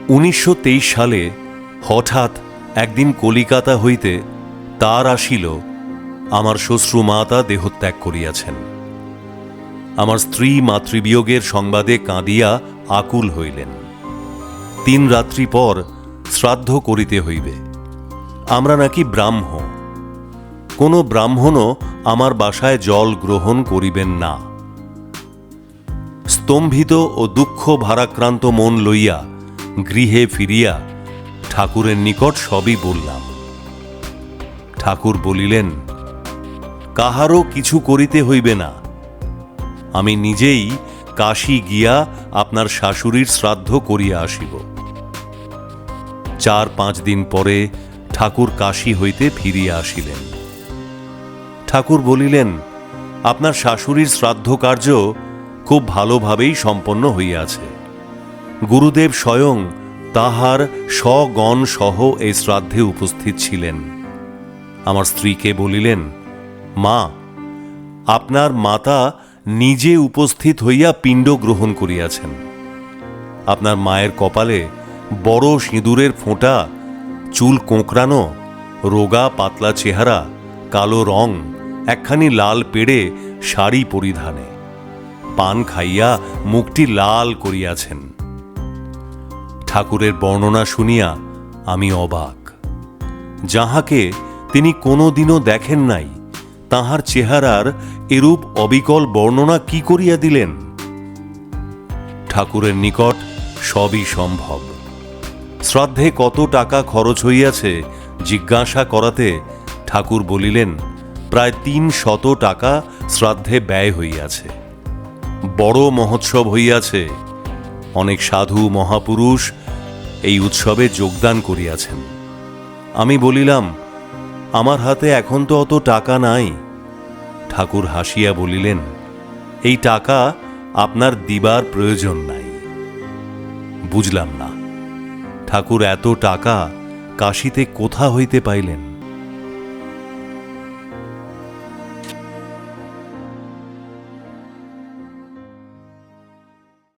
1923 সালে হঠাৎ একদিন কলিকাতা হইতে তার আসিল, আমার শ্বশ্রুমাতা দেহত্যাগ করিয়াছেন। আমার স্ত্রী মাতৃবিয়োগের সংবাদে কাঁদিয়া আকুল হইলেন। 3 রাত্রি পর শ্রাদ্ধ করিতে হইবে। আমরা নাকি ব্রাহ্ম। কোন ব্রাহ্মণও আমার বাসায় জল গ্রহণ করিবেন না। স্তম্ভিত ও দুঃখ ভারাক্রান্ত মন লইয়া গৃহে ফিরিয়া ঠাকুরের নিকট সবই বললাম। ঠাকুর বলিলেন, কাহারও কিছু করিতে হইবে না, আমি নিজেই কাশী গিয়া আপনার শাশুড়ির শ্রাদ্ধ করিয়া আসিব। 4-5 দিন পরে ঠাকুর কাশী হইতে ফিরিয়া আসিলেন। ঠাকুর বলিলেন, আপনার শাশুড়ির শ্রাদ্ধ কার্য খুব ভালোভাবেই সম্পন্ন হইয়াছে। গুরুদেব স্বয়ং তাহার স্বগণ সহ এই শ্রাদ্ধে উপস্থিত ছিলেন। আমার স্ত্রীকে বলিলেন, মা, আপনার মাতা নিজে উপস্থিত হইয়া পিণ্ড গ্রহণ করিয়াছেন। আপনার মায়ের কপালে বড় সিঁদুরের ফোঁটা, চুল কোঁকড়ানো, রোগা পাতলা চেহারা, কালো রং, একখানি লাল পেড়ে শাড়ি পরিধানে, পান খাইয়া মুখটি লাল করিয়াছেন। ঠাকুরের বর্ণনা শুনিয়া আমি অবাক। যাহাকে তিনি কোনোদিনও দেখেন নাই, তাহার চেহারার এরূপ অবিকল বর্ণনা কি করিয়া দিলেন? ঠাকুরের নিকট সবই সম্ভব। শ্রাদ্ধে কত টাকা খরচ হইয়াছে জিজ্ঞাসা করাতে ঠাকুর বলিলেন, প্রায় 300 টাকা শ্রাদ্ধে ব্যয় হইয়াছে। বড় মহোৎসব হইয়াছে। অনেক সাধু মহাপুরুষ এই উৎসবে যোগদান করিয়াছেন। আমি বলিলাম, আমার হাতে এখন তো অত টাকা নাই। ঠাকুর হাসিয়া বলিলেন, এই টাকা আপনার দিবার প্রয়োজন নাই। বুঝলাম না, ঠাকুর এত টাকা কাশীতে কোথা হইতে পাইলেন?